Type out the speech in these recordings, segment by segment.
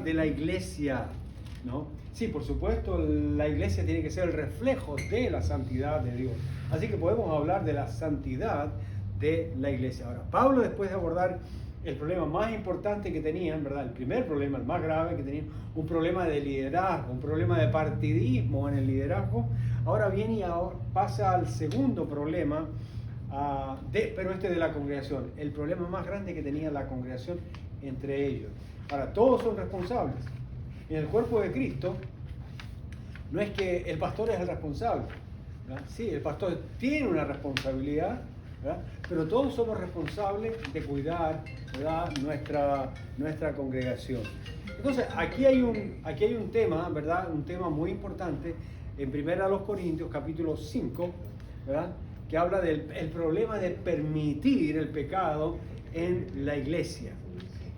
de la iglesia, ¿no? Sí, por supuesto, la iglesia tiene que ser el reflejo de la santidad de Dios. Así que podemos hablar de la santidad de la iglesia. Ahora, Pablo, después de abordar el problema más importante que tenían, ¿verdad? El primer problema, el más grave que tenían, un problema de liderazgo, un problema de partidismo en el liderazgo, ahora viene y ahora pasa al segundo problema, pero de la congregación, el problema más grande que tenía la congregación entre ellos. Ahora, todos son responsables. En el cuerpo de Cristo, no es que el pastor es el responsable, ¿verdad? Sí, el pastor tiene una responsabilidad, ¿verdad? Pero todos somos responsables de cuidar, ¿verdad?, nuestra congregación. Entonces, aquí hay un tema, ¿verdad?, un tema muy importante en 1 Corintios capítulo 5, ¿verdad?, que habla del problema de permitir el pecado en la iglesia.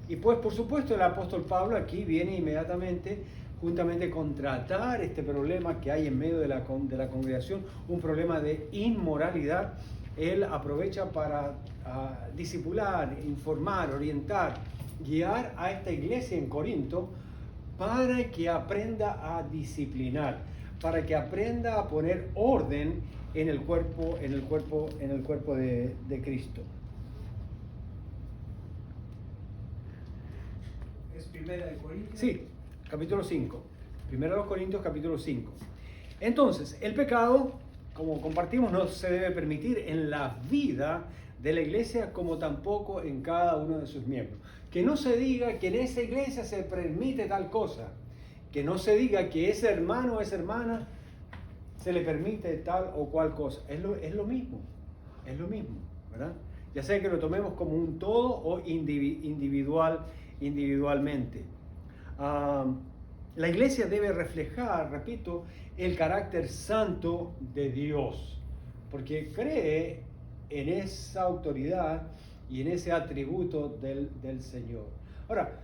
Y pues, por supuesto, el apóstol Pablo aquí viene inmediatamente, juntamente con tratar este problema que hay en medio de la congregación, un problema de inmoralidad. Él aprovecha para discipular, informar, orientar, guiar a esta iglesia en Corinto para que aprenda a disciplinar, para que aprenda a poner orden en el cuerpo de Cristo. ¿Es Primera de Corintios? Sí, capítulo 5. 1 Corintios capítulo 5. Entonces, el pecado, como compartimos, no se debe permitir en la vida de la iglesia como tampoco en cada uno de sus miembros. Que no se diga que en esa iglesia se permite tal cosa. Que no se diga que ese hermano o esa hermana se le permite tal o cual cosa. Es lo mismo, ¿verdad? Ya sea que lo tomemos como un todo o individualmente. La iglesia debe reflejar, repito, el carácter santo de Dios, porque cree en esa autoridad y en ese atributo del Señor. Ahora,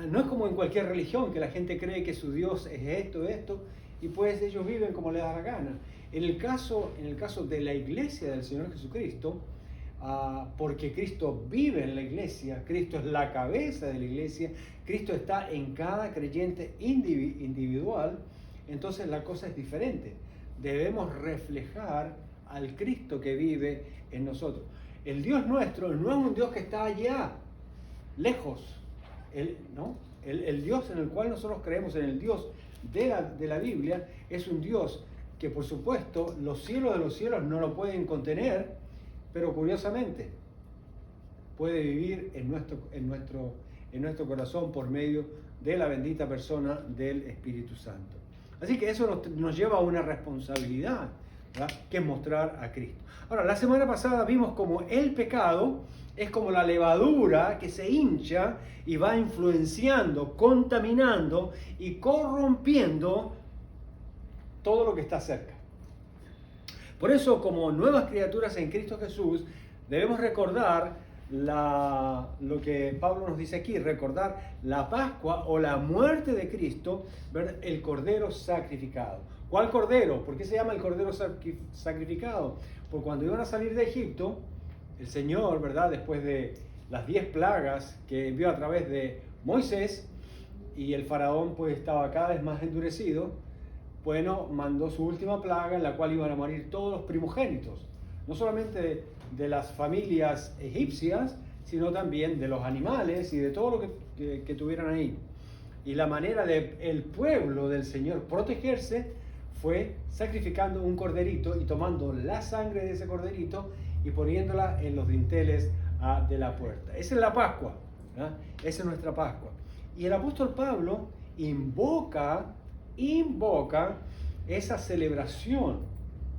no es como en cualquier religión que la gente cree que su Dios es esto, y pues ellos viven como les da la gana. En el caso de la iglesia del Señor Jesucristo, porque Cristo vive en la iglesia, Cristo es la cabeza de la iglesia, Cristo está en cada creyente individual, entonces la cosa es diferente. Debemos reflejar al Cristo que vive en nosotros. El Dios nuestro no es un Dios que está allá, lejos. El Dios en el cual nosotros creemos, en el Dios de la Biblia, es un Dios que, por supuesto, los cielos de los cielos no lo pueden contener, pero curiosamente puede vivir en nuestro corazón por medio de la bendita persona del Espíritu Santo. Así que eso nos lleva a una responsabilidad, ¿verdad?, que es mostrar a Cristo. Ahora, la semana pasada vimos como el pecado es como la levadura que se hincha y va influenciando, contaminando y corrompiendo todo lo que está cerca. Por eso, como nuevas criaturas en Cristo Jesús, debemos recordar lo que Pablo nos dice aquí, recordar la Pascua o la muerte de Cristo, ¿verdad?, el Cordero sacrificado. ¿Cuál Cordero? ¿Por qué se llama el Cordero sacrificado? Porque cuando iban a salir de Egipto, el Señor, ¿verdad?, después de las 10 plagas que envió a través de Moisés, y el faraón pues estaba cada vez más endurecido, bueno, mandó su última plaga en la cual iban a morir todos los primogénitos, no solamente de las familias egipcias, sino también de los animales y de todo lo que tuvieran ahí. Y la manera del pueblo del Señor protegerse fue sacrificando un corderito y tomando la sangre de ese corderito y poniéndola en los dinteles de la puerta. Esa es la Pascua, ¿verdad? Esa es nuestra Pascua. Y el apóstol Pablo invoca esa celebración,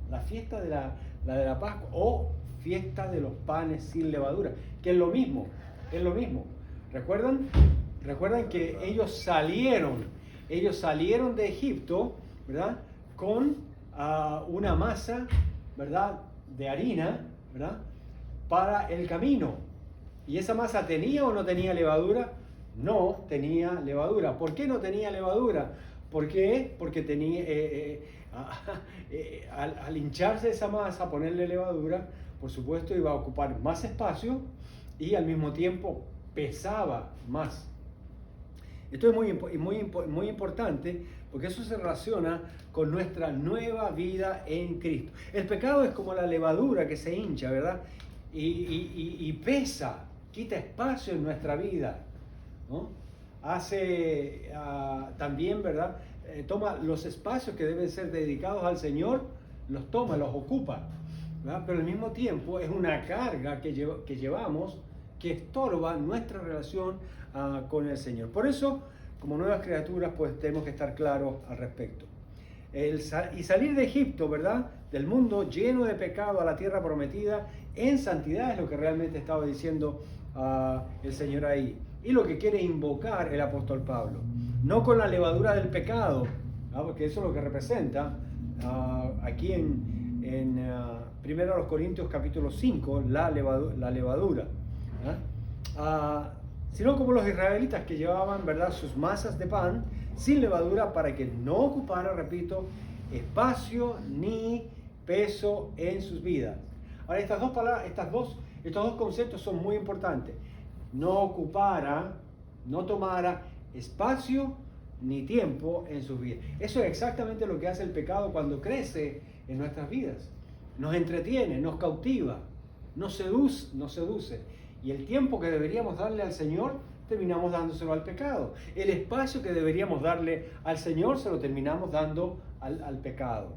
la fiesta de la Pascua o fiesta de los panes sin levadura, que es lo mismo. ¿Recuerdan que ellos salieron de Egipto, ¿verdad?, con una masa, ¿verdad?, de harina, ¿verdad?, para el camino? ¿Y esa masa tenía o no tenía levadura? No tenía levadura. ¿Por qué no tenía levadura? ¿Por qué? Porque tenía, al hincharse esa masa, ponerle levadura, por supuesto iba a ocupar más espacio y al mismo tiempo pesaba más. Esto es muy importante porque eso se relaciona con nuestra nueva vida en Cristo. El pecado es como la levadura que se hincha, ¿verdad? Y pesa, quita espacio en nuestra vida, ¿no? Hace también, ¿verdad? Toma los espacios que deben ser dedicados al Señor, los toma, los ocupa, ¿verdad? Pero al mismo tiempo es una carga que llevamos que estorba nuestra relación con el Señor. Por eso, como nuevas criaturas, pues tenemos que estar claros al respecto. Y salir de Egipto, ¿verdad? Del mundo lleno de pecado a la tierra prometida en santidad es lo que realmente estaba diciendo el Señor ahí. Y lo que quiere invocar el apóstol Pablo. No con la levadura del pecado, ¿no? Porque eso es lo que representa aquí en 1 Corintios capítulo 5, la levadura. Sino como los israelitas que llevaban, ¿verdad?, sus masas de pan sin levadura para que no ocupara, repito, espacio ni peso en sus vidas. Ahora, estos dos conceptos son muy importantes. No ocupara, no tomara espacio ni tiempo en sus vidas. Eso es exactamente lo que hace el pecado cuando crece en nuestras vidas. Nos entretiene, nos cautiva, nos seduce. Y el tiempo que deberíamos darle al Señor, terminamos dándoselo al pecado. El espacio que deberíamos darle al Señor, se lo terminamos dando al pecado.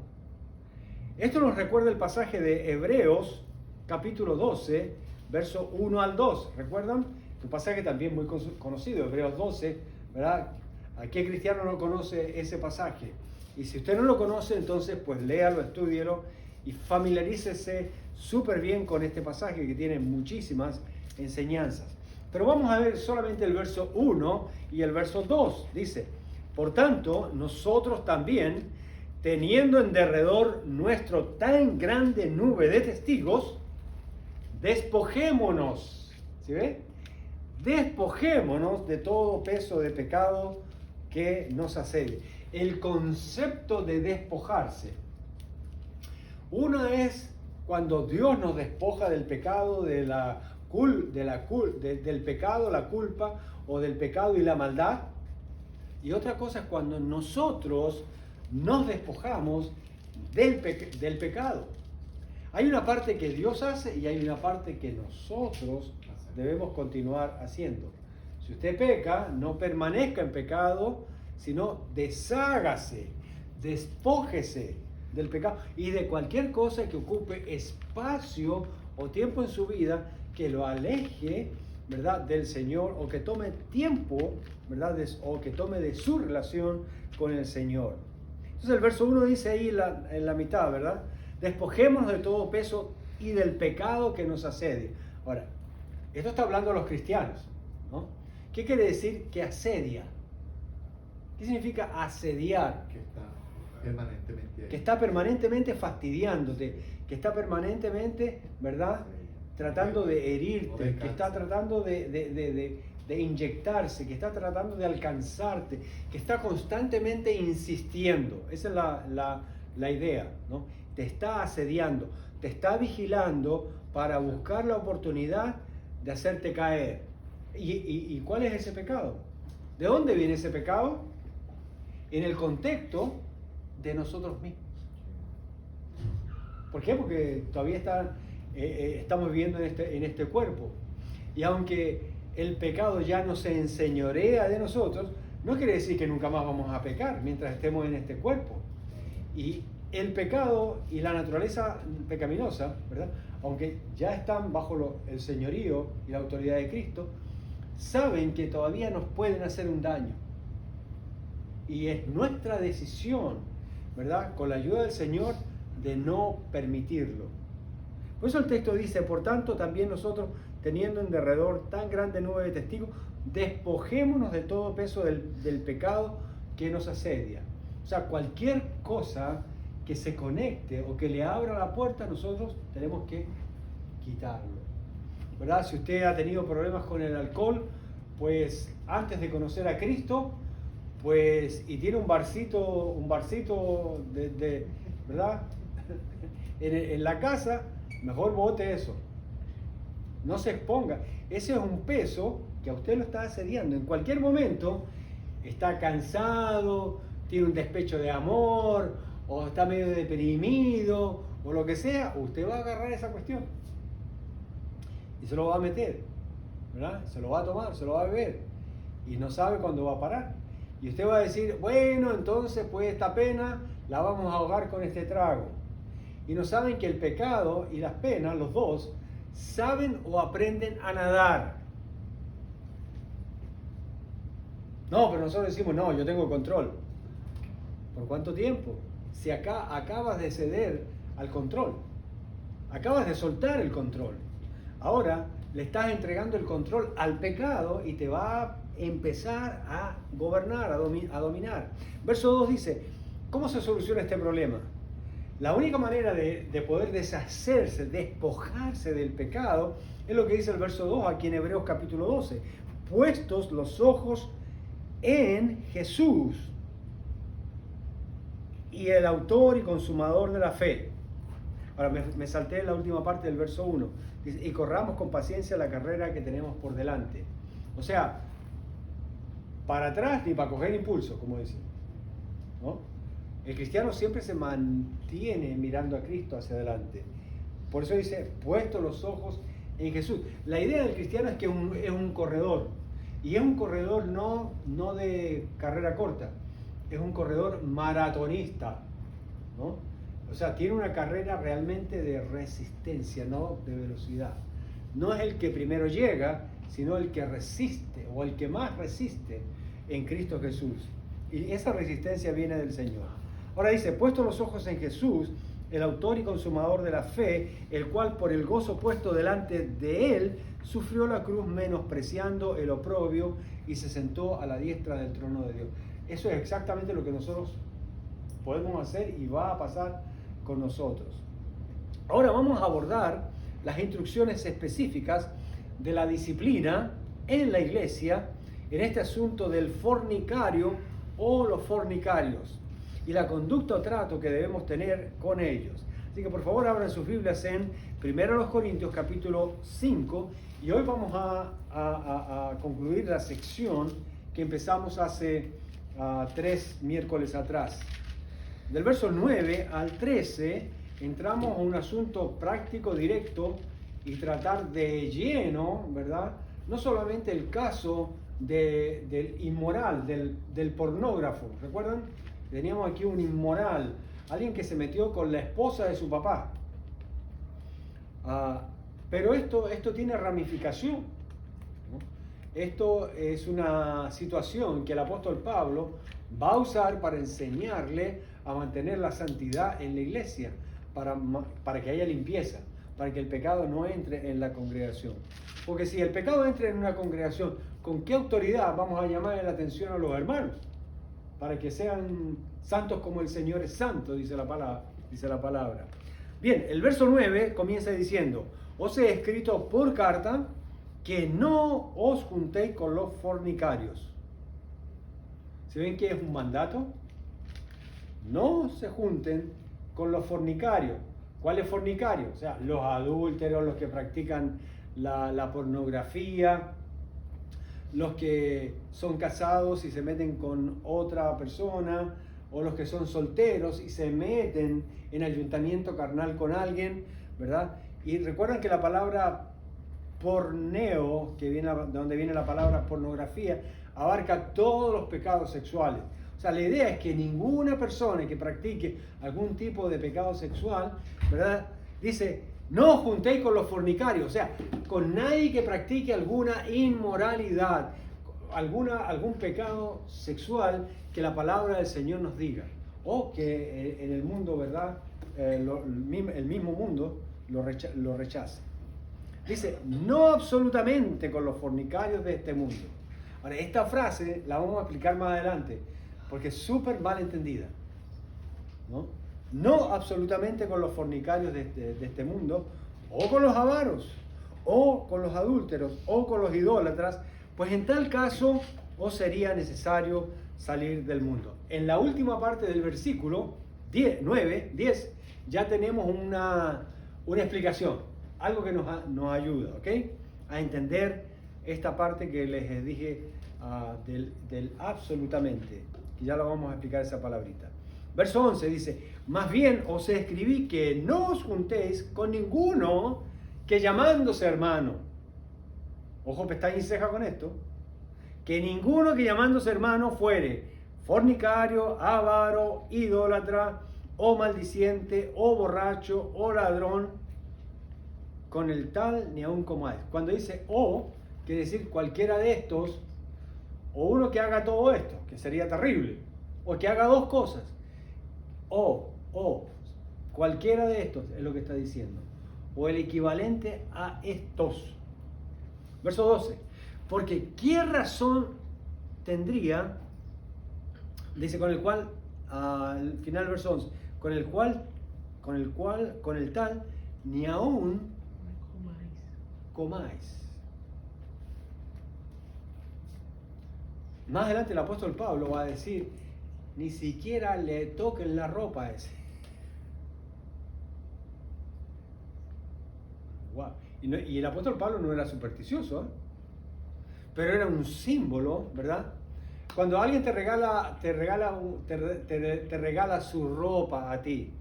Esto nos recuerda el pasaje de Hebreos, capítulo 12, verso 1 al 2. ¿Recuerdan? Un pasaje también muy conocido, Hebreos 12, ¿verdad? ¿A qué cristiano no conoce ese pasaje? Y si usted no lo conoce, entonces pues léalo, estúdielo y familiarícese súper bien con este pasaje que tiene muchísimas enseñanzas. Pero vamos a ver solamente el verso 1 y el verso 2. Dice: por tanto, nosotros también, teniendo en derredor nuestro tan grande nube de testigos, despojémonos. ¿Sí ve? Despojémonos de todo peso de pecado que nos asedia. El concepto de despojarse. Uno es cuando Dios nos despoja del pecado, del pecado, la culpa, o del pecado y la maldad. Y otra cosa es cuando nosotros nos despojamos del pecado. Hay una parte que Dios hace y hay una parte que nosotros debemos continuar haciendo. Si usted peca, no permanezca en pecado, sino deshágase, despójese del pecado y de cualquier cosa que ocupe espacio o tiempo en su vida que lo aleje, ¿verdad?, del Señor, o que tome tiempo, ¿verdad?, o que tome de su relación con el Señor. Entonces el verso 1 dice ahí en la mitad, ¿verdad? Despojémonos de todo peso y del pecado que nos asedia. Ahora, esto está hablando a los cristianos, ¿no? ¿Qué quiere decir que asedia? ¿Qué significa asediar? Que está permanentemente ahí. Que está permanentemente fastidiándote, que está permanentemente, ¿verdad?, tratando de herirte, que está tratando de inyectarse, que está tratando de alcanzarte, que está constantemente insistiendo. Esa es la idea, ¿no? Te está asediando, te está vigilando para buscar la oportunidad de hacerte caer. ¿Y cuál es ese pecado? ¿De dónde viene ese pecado? En el contexto de nosotros mismos. ¿Por qué? Porque todavía estamos viviendo en este cuerpo. Y aunque el pecado ya no se enseñorea de nosotros, no quiere decir que nunca más vamos a pecar mientras estemos en este cuerpo. Y el pecado y la naturaleza pecaminosa, ¿verdad?, aunque ya están bajo el señorío y la autoridad de Cristo, saben que todavía nos pueden hacer un daño. Y es nuestra decisión, ¿verdad?, con la ayuda del Señor, de no permitirlo. Por eso el texto dice: por tanto, también nosotros, teniendo en derredor tan grande nube de testigos, despojémonos de todo peso del pecado que nos asedia. O sea, cualquier cosa que se conecte o que le abra la puerta, nosotros tenemos que quitarlo, ¿verdad? Si usted ha tenido problemas con el alcohol, pues antes de conocer a Cristo, pues, y tiene un barcito ¿verdad?, en la casa, mejor bote eso. No se exponga. Ese es un peso que a usted lo está asediando. En cualquier momento, está cansado, tiene un despecho de amor, o está medio deprimido, o lo que sea, usted va a agarrar esa cuestión y se lo va a meter, ¿verdad? Se lo va a tomar, se lo va a beber y no sabe cuándo va a parar. Y usted va a decir, bueno, entonces pues esta pena la vamos a ahogar con este trago. Y no saben que el pecado y las penas, los dos, saben o aprenden a nadar. No, pero nosotros decimos, no, yo tengo control. ¿Por cuánto tiempo? Si acá acabas de ceder al control, acabas de soltar el control. Ahora le estás entregando el control al pecado y te va a empezar a gobernar, a dominar. Verso 2 dice, ¿cómo se soluciona este problema? La única manera de poder deshacerse, despojarse del pecado, es lo que dice el verso 2 aquí en Hebreos capítulo 12. Puestos los ojos en Jesús y el autor y consumador de la fe. Ahora me salté en la última parte del verso 1. Dice, y corramos con paciencia la carrera que tenemos por delante. O sea, para atrás ni para coger impulso, como dicen, ¿no? El cristiano siempre se mantiene mirando a Cristo hacia adelante. Por eso dice, puesto los ojos en Jesús. La idea del cristiano es que es un corredor. Y es un corredor no de carrera corta. Es un corredor maratonista, ¿no? O sea, tiene una carrera realmente de resistencia, no de velocidad. No es el que primero llega, sino el que resiste o el que más resiste en Cristo Jesús. Y esa resistencia viene del Señor. Ahora dice, puesto los ojos en Jesús, el autor y consumador de la fe, el cual por el gozo puesto delante de él, sufrió la cruz menospreciando el oprobio y se sentó a la diestra del trono de Dios. Eso es exactamente lo que nosotros podemos hacer y va a pasar con nosotros. Ahora vamos a abordar las instrucciones específicas de la disciplina en la iglesia en este asunto del fornicario o los fornicarios y la conducta o trato que debemos tener con ellos. Así que por favor abran sus Biblias en 1 Corintios capítulo 5 y hoy vamos a concluir la sección que empezamos hace 3 miércoles atrás. Del verso 9 al 13 entramos a un asunto práctico, directo y tratar de lleno, ¿verdad? No solamente el caso del inmoral, del pornógrafo, ¿recuerdan? Teníamos aquí un inmoral, alguien que se metió con la esposa de su papá. Pero esto tiene ramificación, ¿no? Esto es una situación que el apóstol Pablo va a usar para enseñarle a mantener la santidad en la iglesia, para que haya limpieza, para que el pecado no entre en la congregación. Porque si el pecado entra en una congregación, ¿con qué autoridad vamos a llamar la atención a los hermanos? Para que sean santos como el Señor es santo, dice la palabra. Bien, el verso 9 comienza diciendo, os he escrito por carta que no os juntéis con los fornicarios. ¿Se ven que es un mandato? No se junten con los fornicarios. ¿Cuáles fornicarios? O sea, los adúlteros, los que practican la pornografía, los que son casados y se meten con otra persona, o los que son solteros y se meten en ayuntamiento carnal con alguien, ¿verdad? Y recuerdan que la palabra porneo, que viene de donde viene la palabra pornografía, abarca todos los pecados sexuales. O sea, la idea es que ninguna persona que practique algún tipo de pecado sexual, ¿verdad? Dice, no os juntéis con los fornicarios, o sea, con nadie que practique alguna inmoralidad, algún pecado sexual que la palabra del Señor nos diga, o que en el mundo, ¿verdad? El mismo mundo lo rechace. Dice, no absolutamente con los fornicarios de este mundo. Ahora, esta frase la vamos a explicar más adelante, porque es súper mal entendida, ¿no? No absolutamente con los fornicarios de este mundo, o con los avaros, o con los adúlteros, o con los idólatras, pues en tal caso os sería necesario salir del mundo. En la última parte del versículo 10, ya tenemos una explicación, algo que nos ayuda, ¿ok? A entender esta parte que les dije del absolutamente, que ya lo vamos a explicar esa palabrita. Verso 11 dice, más bien os escribí que no os juntéis con ninguno que llamándose hermano, ojo pestaña y ceja con esto, que ninguno que llamándose hermano fuere fornicario, avaro, idólatra, o maldiciente, o borracho, o ladrón, con el tal ni aun comáis. Cuando dice o, quiere decir cualquiera de estos, o uno que haga todo esto, que sería terrible, o que haga dos cosas, o, cualquiera de estos es lo que está diciendo, o el equivalente a estos. Verso 12, porque ¿qué razón tendría, dice con el cual, al final del verso 11, con el tal, ni aún comáis? Más adelante el apóstol Pablo va a decir, ni siquiera le toquen la ropa a ese. Wow. Y el apóstol Pablo no era supersticioso, ¿eh? Pero era un símbolo, ¿verdad? Cuando alguien te regala su ropa a ti,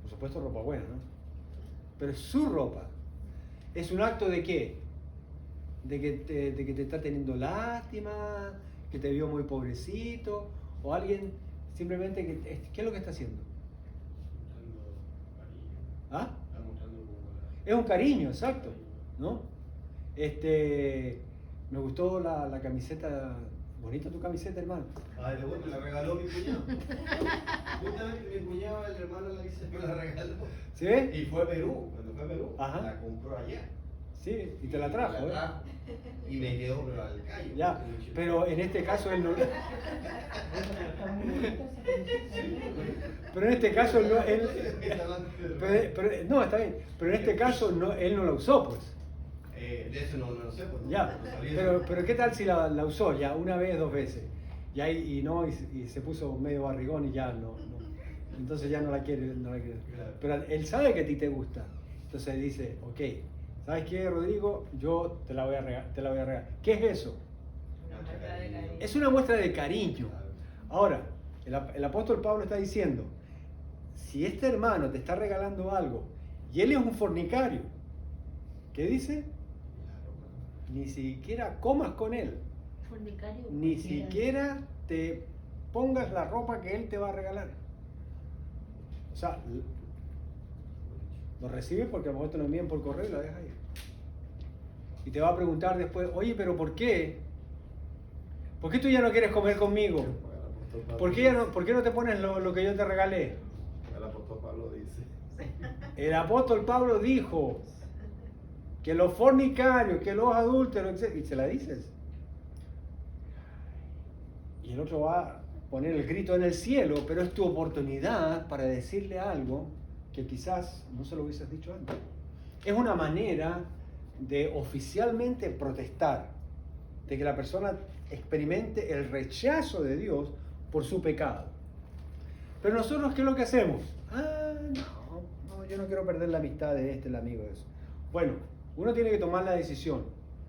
por supuesto ropa buena, ¿no? Pero su ropa, ¿es un acto de qué? De que te está teniendo lástima, que te vio muy pobrecito, o alguien simplemente ¿qué es lo que está haciendo? ¿Ah? Es un cariño, exacto, ¿no? Me gustó la camiseta, bonita tu camiseta, hermano. Ay, de vuelta, me la regaló mi cuñado. Justamente mi cuñado, el hermano me la regaló. ¿Sí? Y fue a Perú, cuando fue a Perú, Ajá. la compró allá. Sí, y te la trajo, ¿eh? Y me quedó pero al callo. Ya, pero en este caso él no. Pero en este caso no, no, está bien. Pero en este caso no, él no la usó, pues. De eso no lo sé, pues. Ya, pero ¿qué tal si la usó ya una vez, dos veces? Y se puso medio barrigón y ya no. Entonces ya no la quiere. Claro. Pero él sabe que a ti te gusta. Entonces dice, ok, ¿sabes qué, Rodrigo? Yo te la voy a regalar. ¿Qué es eso? Es una muestra de cariño. Ahora, el apóstol Pablo está diciendo, si este hermano te está regalando algo y él es un fornicario, ¿qué dice? Ni siquiera comas con él. Fornicario. Ni siquiera te pongas la ropa que él te va a regalar. O sea, lo recibes porque a lo mejor te lo envían por correo y lo dejas ahí. Y te va a preguntar después, oye, pero ¿por qué? ¿Por qué tú ya no quieres comer conmigo? ¿Por qué no te pones lo que yo te regalé? El apóstol Pablo dice. El apóstol Pablo dijo que los fornicarios, que los adúlteros, etc. Y se la dices. Y el otro va a poner el grito en el cielo, pero es tu oportunidad para decirle algo que quizás no se lo hubieses dicho antes. Es una manera de oficialmente protestar, de que la persona experimente el rechazo de Dios por su pecado. Pero nosotros, ¿qué es lo que hacemos? No, yo no quiero perder la amistad de el amigo de eso. Bueno, uno tiene que tomar la decisión,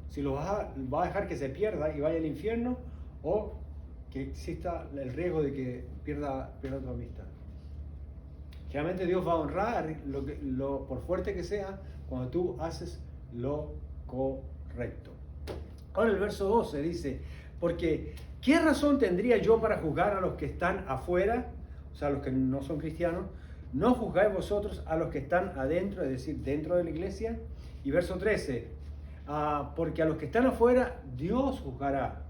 si lo va a dejar que se pierda y vaya al infierno, o que exista el riesgo de que pierda tu amistad. Realmente Dios va a honrar por fuerte que sea cuando tú haces lo correcto. Ahora el verso 12 dice, porque ¿qué razón tendría yo para juzgar a los que están afuera, o sea, a los que no son cristianos? ¿No juzgáis vosotros a los que están adentro, es decir, dentro de la iglesia? Y verso 13, porque a los que están afuera Dios juzgará,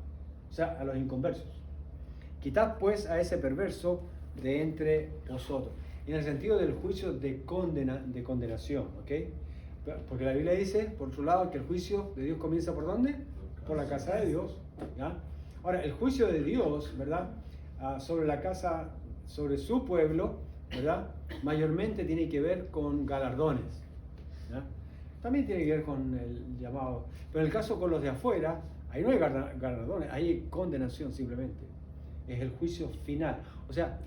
o sea, a los inconversos. Quitad pues a ese perverso de entre vosotros. En el sentido del juicio de condenación, ¿ok? Porque la Biblia dice, por otro lado, que el juicio de Dios comienza ¿por dónde? Por la casa de Dios, ¿ya? Ahora, el juicio de Dios, ¿verdad? Sobre la casa, sobre su pueblo, ¿verdad? Mayormente tiene que ver con galardones, ¿ya? También tiene que ver con el llamado, pero en el caso con los de afuera, ahí no hay galardones, ahí hay condenación simplemente. Es el juicio final, o sea,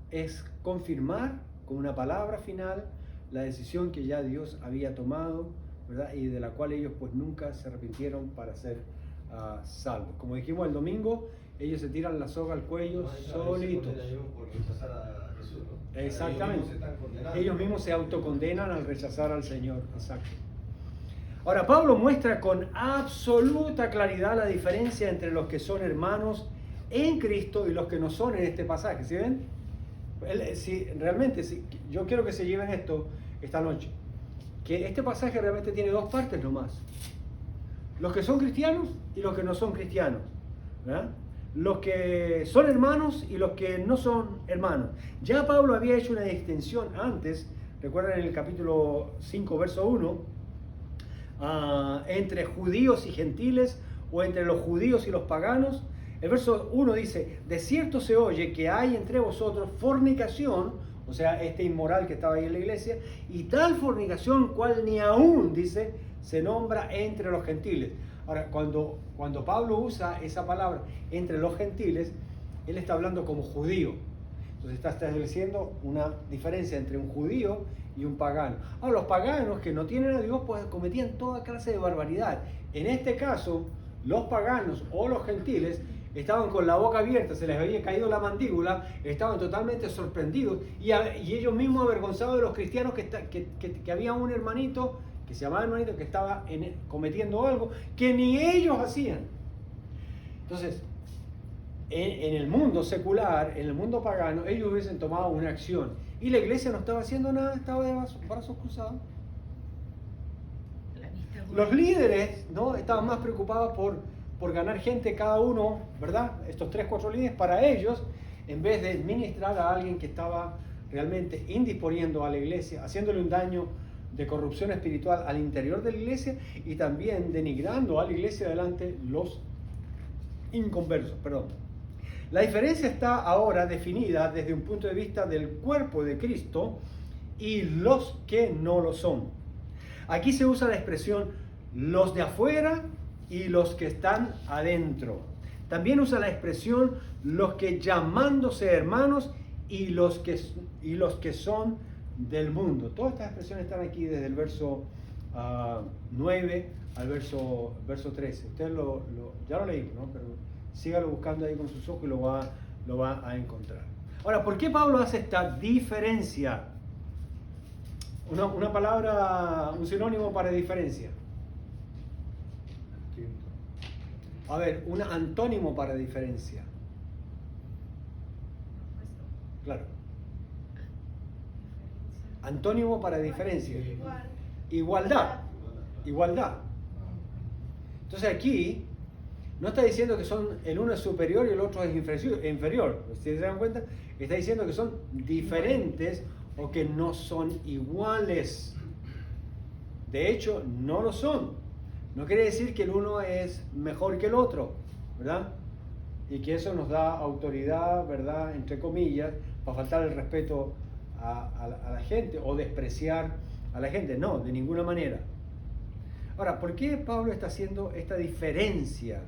es confirmar con una palabra final la decisión que ya Dios había tomado, ¿verdad? Y de la cual ellos pues nunca se arrepintieron para ser salvos. Como dijimos el domingo, ellos se tiran la soga al cuello solitos. Por rechazar a Jesús, ¿no? Exactamente. Ellos Ellos mismos se autocondenan al rechazar al Señor. Exacto. Ahora, Pablo muestra con absoluta claridad la diferencia entre los que son hermanos en Cristo y los que no son en este pasaje. ¿Sí ven? Realmente, yo quiero que se lleven esto esta noche. Que este pasaje realmente tiene dos partes nomás. Los que son cristianos y los que no son cristianos, ¿verdad? Los que son hermanos y los que no son hermanos. Ya Pablo había hecho una distinción antes, recuerdan en el capítulo 5, verso 1, entre judíos y gentiles, o entre los judíos y los paganos. El verso 1 dice: de cierto se oye que hay entre vosotros fornicación, o sea, este inmoral que estaba ahí en la iglesia, y tal fornicación cual ni aún, dice, se nombra entre los gentiles. Ahora, cuando Pablo usa esa palabra entre los gentiles, él está hablando como judío. Entonces está estableciendo una diferencia entre un judío y un pagano. Ahora, los paganos que no tienen a Dios, pues cometían toda clase de barbaridad. En este caso, los paganos o los gentiles estaban con la boca abierta, se les había caído la mandíbula, estaban totalmente sorprendidos y ellos mismos avergonzados de los cristianos que había un hermanito, que se llamaba hermanito, que estaba cometiendo algo que ni ellos hacían. Entonces, en el mundo secular, en el mundo pagano, ellos hubiesen tomado una acción y la iglesia no estaba haciendo nada, estaba de brazos cruzados. Los líderes, ¿no?, estaban más preocupados por ganar gente cada uno, ¿verdad? Estos 3, 4 líderes para ellos, en vez de ministrar a alguien que estaba realmente indisponiendo a la iglesia, haciéndole un daño de corrupción espiritual al interior de la iglesia y también denigrando a la iglesia delante los inconversos. La diferencia está ahora definida desde un punto de vista del cuerpo de Cristo y los que no lo son. Aquí se usa la expresión los de afuera y los que están adentro. También usa la expresión los que llamándose hermanos y los que son del mundo. Todas estas expresiones están aquí desde el verso 9 al verso 13. Usted ya lo leí, ¿no? Pero sígalo buscando ahí con sus ojos y lo va a encontrar. Ahora, ¿por qué Pablo hace esta diferencia? Una palabra, un sinónimo para diferencia. A ver, un antónimo para diferencia. Claro. Antónimo para diferencia. Igualdad. Entonces aquí no está diciendo que el uno es superior y el otro es inferior. Si se dan cuenta, está diciendo que son diferentes o que no son iguales. De hecho, no lo son. No quiere decir que el uno es mejor que el otro, ¿verdad? Y que eso nos da autoridad, ¿verdad?, entre comillas, para faltar el respeto a la gente o despreciar a la gente. No, de ninguna manera. Ahora, ¿por qué Pablo está haciendo esta diferencia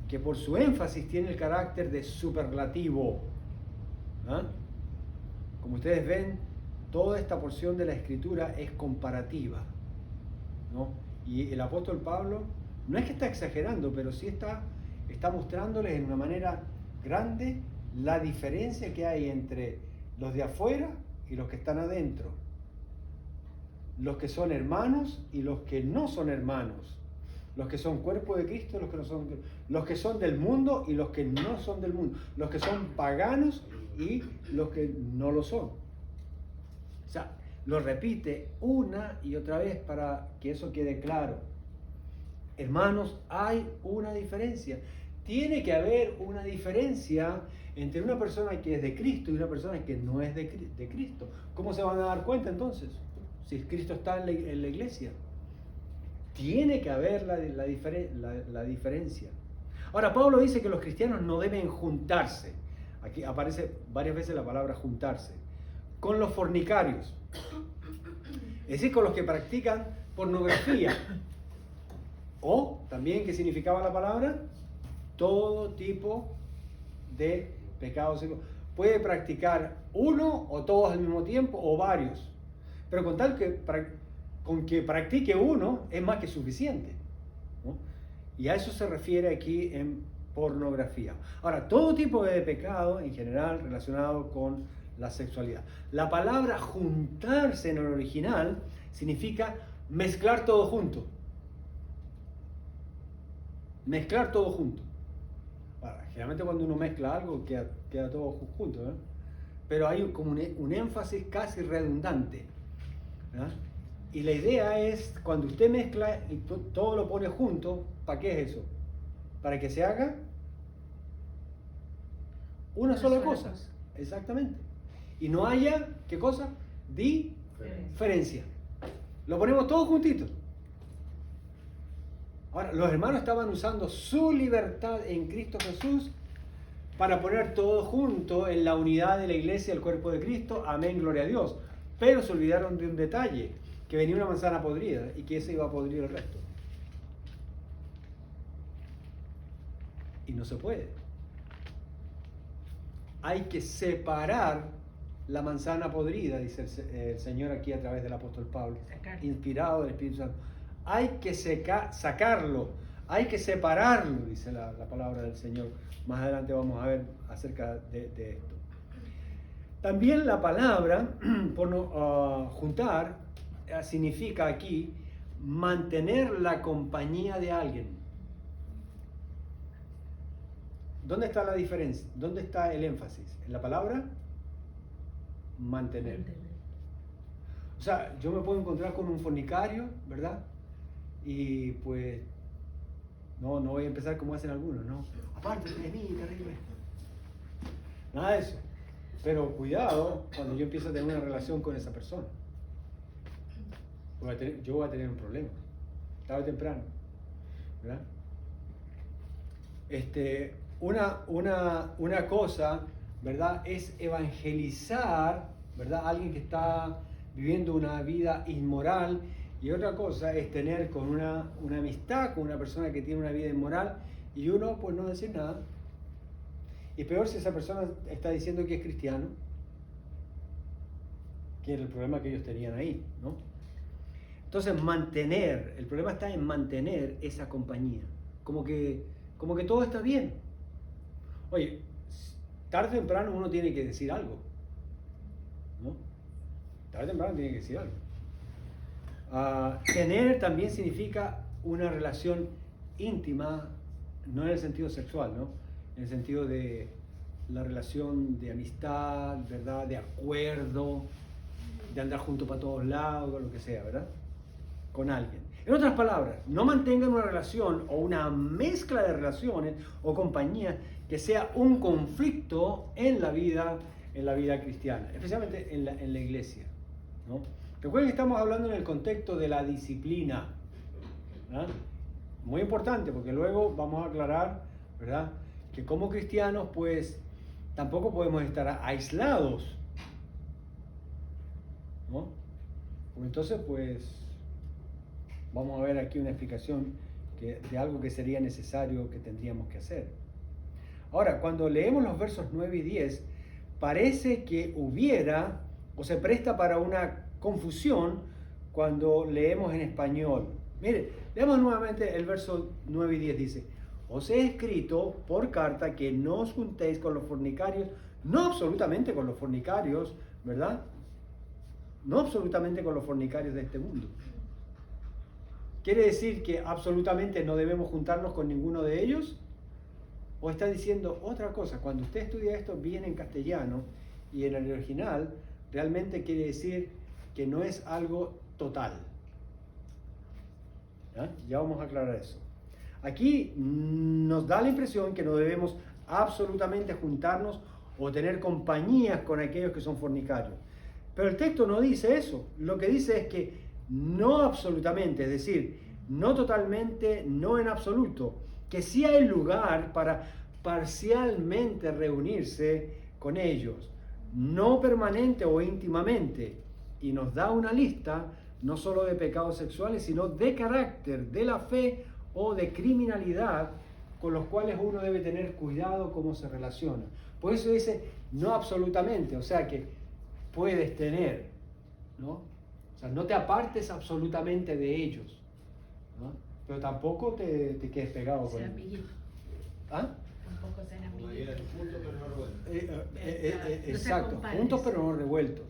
que por su énfasis tiene el carácter de superlativo? ¿Ah? Como ustedes ven, toda esta porción de la Escritura es comparativa, ¿no? Y el apóstol Pablo no es que está exagerando, pero sí está mostrándoles en una manera grande la diferencia que hay entre los de afuera y los que están adentro, los que son hermanos y los que no son hermanos, los que son cuerpo de Cristo y los que no son, los que son del mundo y los que no son del mundo, los que son paganos y los que no lo son. O sea, lo repite una y otra vez para que eso quede claro. Hermanos, hay una diferencia. Tiene que haber una diferencia entre una persona que es de Cristo y una persona que no es de Cristo. ¿Cómo se van a dar cuenta entonces? Si Cristo está en la iglesia. Tiene que haber la diferencia. Ahora, Pablo dice que los cristianos no deben juntarse. Aquí aparece varias veces la palabra juntarse. Con los fornicarios. Es decir, con los que practican pornografía. O también, ¿qué significaba la palabra? Todo tipo de pecados. Puede practicar uno o todos al mismo tiempo o varios. Pero con que practique uno es más que suficiente, ¿no? Y a eso se refiere aquí en pornografía. Ahora, todo tipo de pecado en general relacionado con la sexualidad. La palabra juntarse en el original significa mezclar todo junto. Mezclar todo junto. Ahora, generalmente cuando uno mezcla algo queda todo junto, ¿eh? Pero hay como un énfasis casi redundante, ¿eh? Y la idea es, cuando usted mezcla y todo lo pone junto, ¿para qué es eso? Para que se haga una sola cosa. Exactamente. Y no haya, ¿qué cosa? Diferencia. Lo ponemos todo juntito. Ahora, los hermanos estaban usando su libertad en Cristo Jesús para poner todo junto en la unidad de la iglesia, el cuerpo de Cristo. Amén, gloria a Dios. Pero se olvidaron de un detalle, que venía una manzana podrida y que ese iba a podrir el resto. Y no se puede. Hay que separar la manzana podrida, dice el Señor aquí a través del apóstol Pablo, inspirado del Espíritu Santo. Hay que sacarlo, hay que separarlo, dice la palabra del Señor. Más adelante vamos a ver acerca de esto. También la palabra juntar significa aquí mantener la compañía de alguien. ¿Dónde está la diferencia? ¿Dónde está el énfasis? En la palabra mantener. O sea, yo me puedo encontrar con un fornicario, ¿verdad? Y pues no voy a empezar como hacen algunos, ¿no? Aparte de mí, terrible. Nada de eso. Pero cuidado cuando yo empiezo a tener una relación con esa persona. Yo voy a tener un problema, tarde o temprano, ¿verdad? Una cosa, ¿verdad?, es evangelizar, ¿verdad?, a alguien que está viviendo una vida inmoral, y otra cosa es tener con una amistad con una persona que tiene una vida inmoral y uno pues no decir nada. Y peor si esa persona está diciendo que es cristiano, que era el problema que ellos tenían ahí, ¿no? Entonces el problema está en mantener esa compañía, como que todo está bien. Oye, tarde o temprano uno tiene que decir algo, ¿no? Tarde o temprano tiene que decir algo. Tener también significa una relación íntima, no en el sentido sexual, ¿no? En el sentido de la relación de amistad, ¿verdad? De acuerdo, de andar juntos para todos lados, lo que sea, ¿verdad? Con alguien. En otras palabras, no mantengan una relación o una mezcla de relaciones o compañías que sea un conflicto en la vida cristiana, especialmente en la iglesia, ¿no? Recuerden que estamos hablando en el contexto de la disciplina, ¿verdad? Muy importante, porque luego vamos a aclarar, ¿verdad?, que como cristianos pues tampoco podemos estar aislados, ¿no? Pues entonces pues vamos a ver aquí una explicación de algo que sería necesario, que tendríamos que hacer. Ahora, cuando leemos los versos 9 y 10, parece que hubiera o se presta para una confusión cuando leemos en español. Mire, leamos nuevamente el verso 9 y 10, dice: os he escrito por carta que no os juntéis con los fornicarios, no absolutamente con los fornicarios, ¿verdad? No absolutamente con los fornicarios de este mundo. ¿Quiere decir que absolutamente no debemos juntarnos con ninguno de ellos? ¿O está diciendo otra cosa? Cuando usted estudia esto bien en castellano y en el original, realmente quiere decir que no es algo total. Ya vamos a aclarar eso. Aquí nos da la impresión que no debemos absolutamente juntarnos o tener compañías con aquellos que son fornicarios. Pero el texto no dice eso. Lo que dice es que no absolutamente, es decir, no totalmente, no en absoluto, que sí hay lugar para parcialmente reunirse con ellos, no permanente o íntimamente. Y nos da una lista no solo de pecados sexuales, sino de carácter, de la fe o de criminalidad, con los cuales uno debe tener cuidado cómo se relaciona. Por eso dice no absolutamente, o sea que puedes tener, ¿no? O sea, no te apartes absolutamente de ellos, ¿no? pero tampoco te quedes pegado con Ser él. amiguito. ¿Ah? Tampoco ser Como amiguito. ayer, juntos pero no revueltos. No se Exacto, compares. juntos pero no revueltos.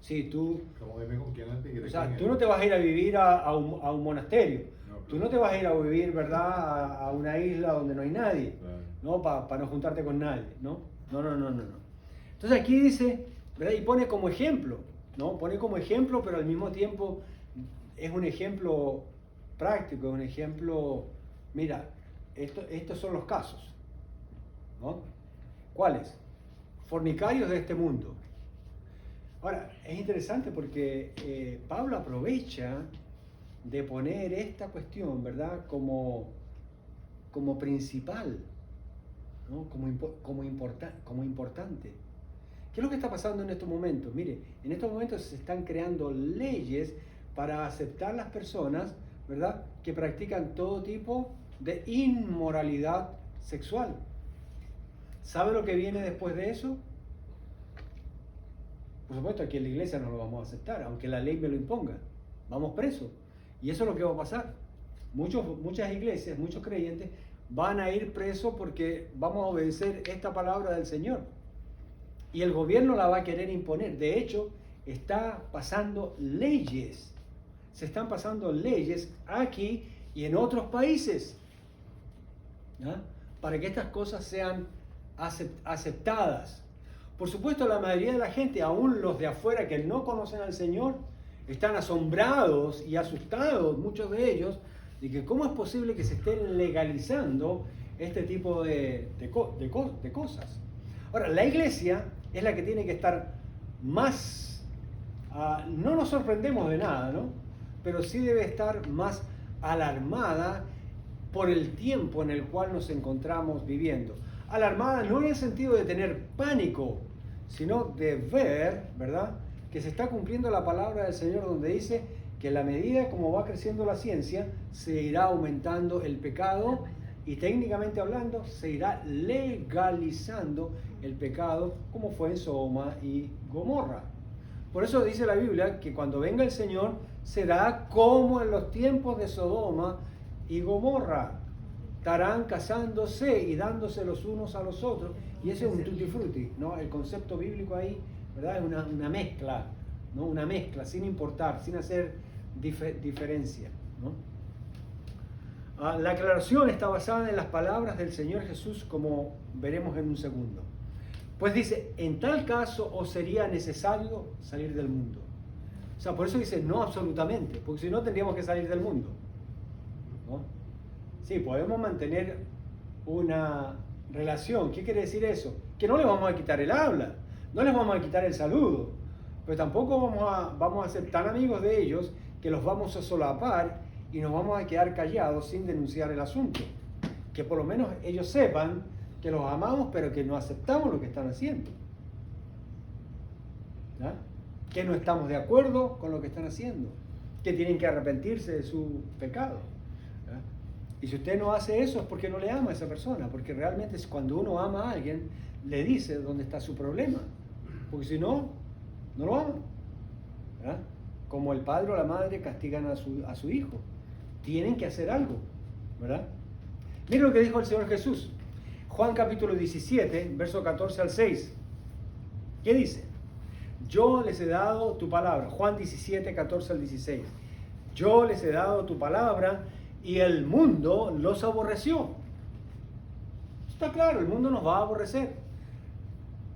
Sí, tú, Como dime con quién antes y o sea, tú no te vas a ir a vivir a un monasterio. No, Tú no te vas a ir a vivir, ¿verdad?, a una isla donde no hay nadie, Claro. ¿no? Para no juntarte con nadie, ¿no? No. Entonces aquí dice, ¿verdad? Y pone como ejemplo, ¿no? Pone como ejemplo, pero al mismo tiempo es un ejemplo práctico, es un ejemplo, mira, estos son los casos, ¿no? ¿Cuáles? Fornicarios de este mundo. Ahora, es interesante porque Pablo aprovecha de poner esta cuestión, ¿verdad?, como principal, ¿no? como importante. ¿Qué es lo que está pasando en estos momentos? Mire, en estos momentos se están creando leyes para aceptar las personas, ¿verdad?, que practican todo tipo de inmoralidad sexual. ¿Sabe lo que viene después de eso? Por supuesto, aquí en la iglesia no lo vamos a aceptar, aunque la ley me lo imponga. Vamos presos. Y eso es lo que va a pasar. Muchas iglesias, muchos creyentes van a ir presos porque vamos a obedecer esta palabra del Señor. Y el gobierno la va a querer imponer. De hecho, está pasando leyes. Se están pasando leyes aquí y en otros países, ¿ya?, para que estas cosas sean aceptadas. Por supuesto, la mayoría de la gente, aún los de afuera que no conocen al Señor, están asombrados y asustados, muchos de ellos, de que cómo es posible que se estén legalizando este tipo de cosas. Ahora, la iglesia es la que tiene que estar más, no nos sorprendemos de nada, ¿no? Pero sí debe estar más alarmada por el tiempo en el cual nos encontramos viviendo. Alarmada no en el sentido de tener pánico, sino de ver, ¿verdad?, que se está cumpliendo la palabra del Señor donde dice que a la medida como va creciendo la ciencia, se irá aumentando el pecado y técnicamente hablando, se irá legalizando el pecado como fue en Sodoma y Gomorra. Por eso dice la Biblia que cuando venga el Señor será como en los tiempos de Sodoma y Gomorra. Estarán casándose y dándose los unos a los otros. Y ese es un tutti frutti, ¿no? El concepto bíblico ahí, ¿verdad?, es una mezcla, ¿no? Una mezcla, sin importar, sin hacer diferencia, ¿no? La aclaración está basada en las palabras del Señor Jesús, como veremos en un segundo. Pues dice, en tal caso os sería necesario salir del mundo. O sea, por eso dice no absolutamente, porque si no tendríamos que salir del mundo, ¿no? Sí, podemos mantener una relación. ¿Qué quiere decir eso? Que no les vamos a quitar el habla, no les vamos a quitar el saludo, pero tampoco vamos a ser tan amigos de ellos que los vamos a solapar y nos vamos a quedar callados sin denunciar el asunto. Que por lo menos ellos sepan que los amamos, pero que no aceptamos lo que están haciendo, ¿ya?, que no estamos de acuerdo con lo que están haciendo, que tienen que arrepentirse de su pecado. Y si usted no hace eso es porque no le ama a esa persona, porque realmente es cuando uno ama a alguien, le dice dónde está su problema, porque si no, no lo ama, ¿verdad? Como el padre o la madre castigan a su hijo, tienen que hacer algo, ¿verdad? Miren lo que dijo el Señor Jesús, Juan capítulo 17, verso 14 al 6, ¿qué dice? Yo les he dado tu palabra, Juan 17, 14 al 16, yo les he dado tu palabra y el mundo los aborreció. Está claro, el mundo nos va a aborrecer.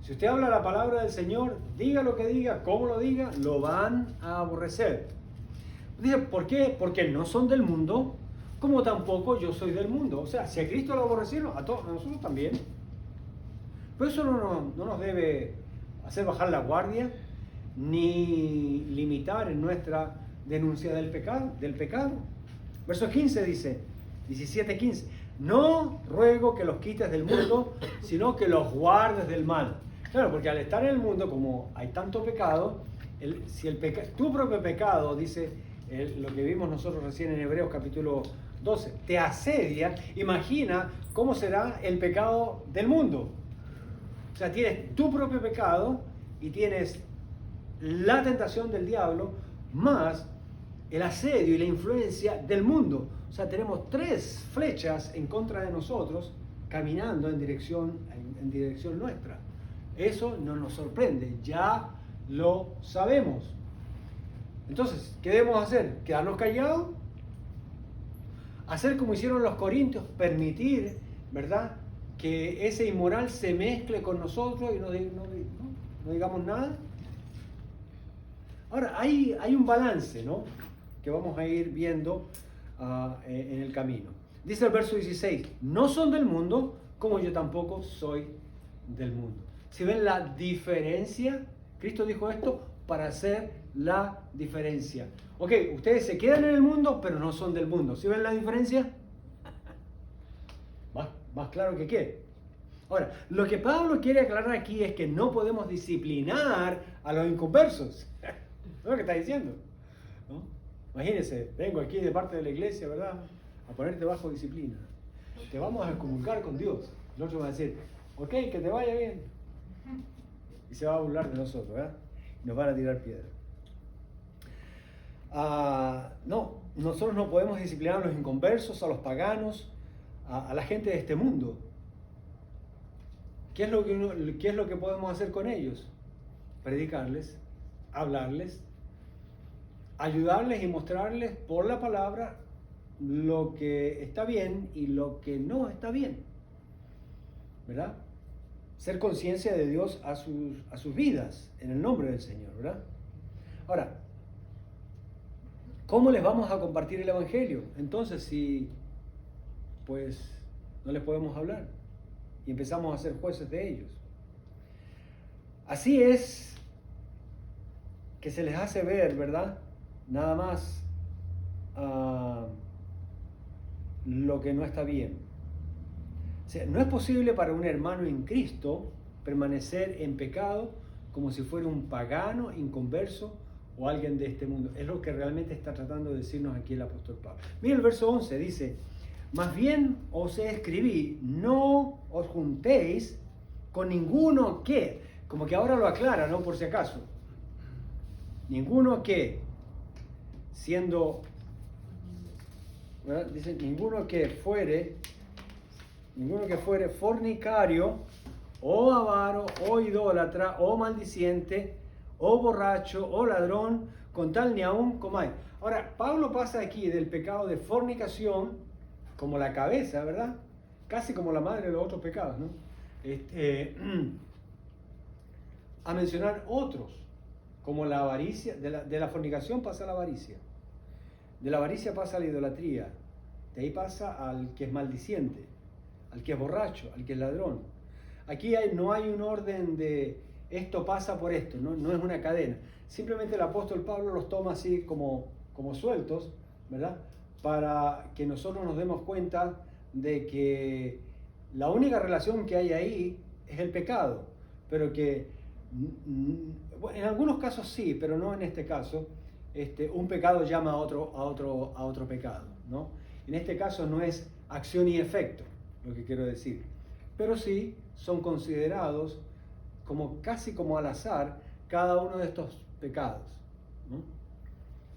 Si usted habla la palabra del Señor, diga lo que diga, como lo diga, lo van a aborrecer. Dice, ¿por qué? Porque no son del mundo, como tampoco yo soy del mundo. O sea, si a Cristo lo aborrecieron, a nosotros también. Pero eso no nos debe hacer bajar la guardia, ni limitar en nuestra denuncia del pecado. Verso 15 dice, 17:15, no ruego que los quites del mundo, sino que los guardes del mal. Claro, porque al estar en el mundo, como hay tanto pecado, si tu propio pecado, dice lo que vimos nosotros recién en Hebreos capítulo 12, te asedia, imagina cómo será el pecado del mundo. O sea, tienes tu propio pecado y tienes la tentación del diablo, más el asedio y la influencia del mundo. O sea, tenemos 3 flechas en contra de nosotros caminando en dirección nuestra. Eso no nos sorprende, ya lo sabemos. Entonces, ¿qué debemos hacer? ¿Quedarnos callados? Hacer como hicieron los corintios, permitir, ¿verdad?, que ese inmoral se mezcle con nosotros y no digamos nada. Ahora, hay un balance, ¿no?, que vamos a ir viendo en el camino. Dice el verso 16, no son del mundo, como yo tampoco soy del mundo. Si ven la diferencia, Cristo dijo esto para hacer la diferencia. Ok, ustedes se quedan en el mundo, pero no son del mundo. ¿Sí ven la diferencia? Más claro que qué. Ahora, lo que Pablo quiere aclarar aquí es que no podemos disciplinar a los inconversos. ¿No es lo que está diciendo? ¿No? Imagínense, vengo aquí de parte de la iglesia, ¿verdad?, a ponerte bajo disciplina. Te vamos a comunicar con Dios. El otro va a decir, ok, que te vaya bien. Y se va a burlar de nosotros, ¿verdad? Y nos van a tirar piedra. No, nosotros no podemos disciplinar a los inconversos, a los paganos, a la gente de este mundo. ¿Qué es lo que podemos hacer con ellos? Predicarles, hablarles, ayudarles y mostrarles por la palabra lo que está bien y lo que no está bien, ¿verdad? Ser conciencia de Dios a sus vidas en el nombre del Señor, ¿verdad? Ahora, ¿cómo les vamos a compartir el Evangelio? Entonces, si pues no les podemos hablar y empezamos a ser jueces de ellos. Así es que se les hace ver, ¿verdad?, nada más lo que no está bien. O sea, no es posible para un hermano en Cristo permanecer en pecado como si fuera un pagano, inconverso o alguien de este mundo. Es lo que realmente está tratando de decirnos aquí el apóstol Pablo. Mira el verso 11, dice, más bien os escribí, no os juntéis con ninguno que, como que ahora lo aclara, ¿no?, por si acaso. Ninguno que, siendo, ¿verdad?, dice, ninguno que fuere fornicario, o avaro, o idólatra, o maldiciente, o borracho, o ladrón, con tal ni aún comáis. Ahora, Pablo pasa aquí del pecado de fornicación, como la cabeza, ¿verdad?, casi como la madre de los otros pecados, ¿no?, a mencionar otros, como la avaricia. De la fornicación pasa a la avaricia, de la avaricia pasa a la idolatría, de ahí pasa al que es maldiciente, al que es borracho, al que es ladrón. Aquí no hay un orden de esto pasa por esto, no es una cadena. Simplemente el apóstol Pablo los toma así como sueltos, ¿verdad?, para que nosotros nos demos cuenta de que la única relación que hay ahí es el pecado, pero que en algunos casos sí, pero no en este caso. Un pecado llama a otro pecado, ¿no? En este caso no es acción y efecto, lo que quiero decir, pero sí son considerados casi como al azar cada uno de estos pecados, ¿no?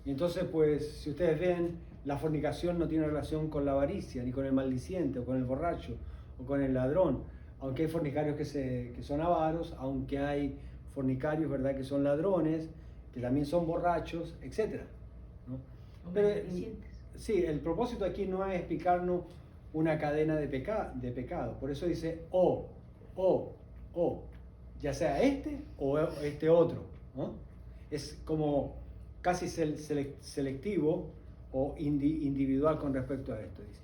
Y entonces, pues, si ustedes ven, la fornicación no tiene relación con la avaricia, ni con el maldiciente, o con el borracho, o con el ladrón, aunque hay fornicarios que son avaros, aunque hay fornicarios, ¿verdad?, que son ladrones, que también son borrachos, etc., ¿no? Pero, sí, el propósito aquí no es explicarnos una cadena de pecado, por eso dice o, ya sea este o este otro, ¿no? Es como casi selectivo o individual con respecto a esto. Dice,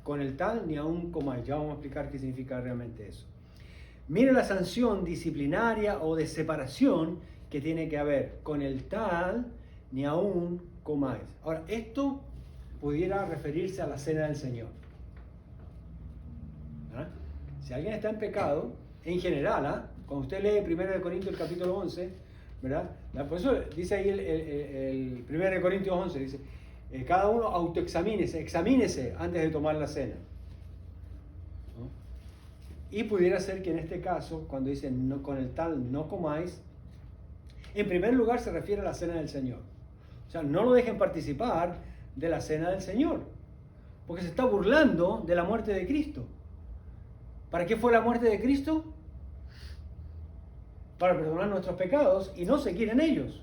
con el tal ni aún comáis. Ya vamos a explicar qué significa realmente eso. Mire la sanción disciplinaria o de separación que tiene que haber. Con el tal ni aún comáis. Ahora, esto pudiera referirse a la cena del Señor. ¿Ah? Si alguien está en pecado, en general, cuando usted lee 1 Corintios el capítulo 11, ¿verdad? Por eso dice ahí el 1 Corintios 11, dice, cada uno examínese antes de tomar la cena, ¿no? Y pudiera ser que en este caso, cuando dice no, con el tal no comáis, en primer lugar se refiere a la cena del Señor. O sea, no lo dejen participar de la cena del Señor, porque se está burlando de la muerte de Cristo. ¿Para qué fue la muerte de Cristo? Para perdonar nuestros pecados y no seguir en ellos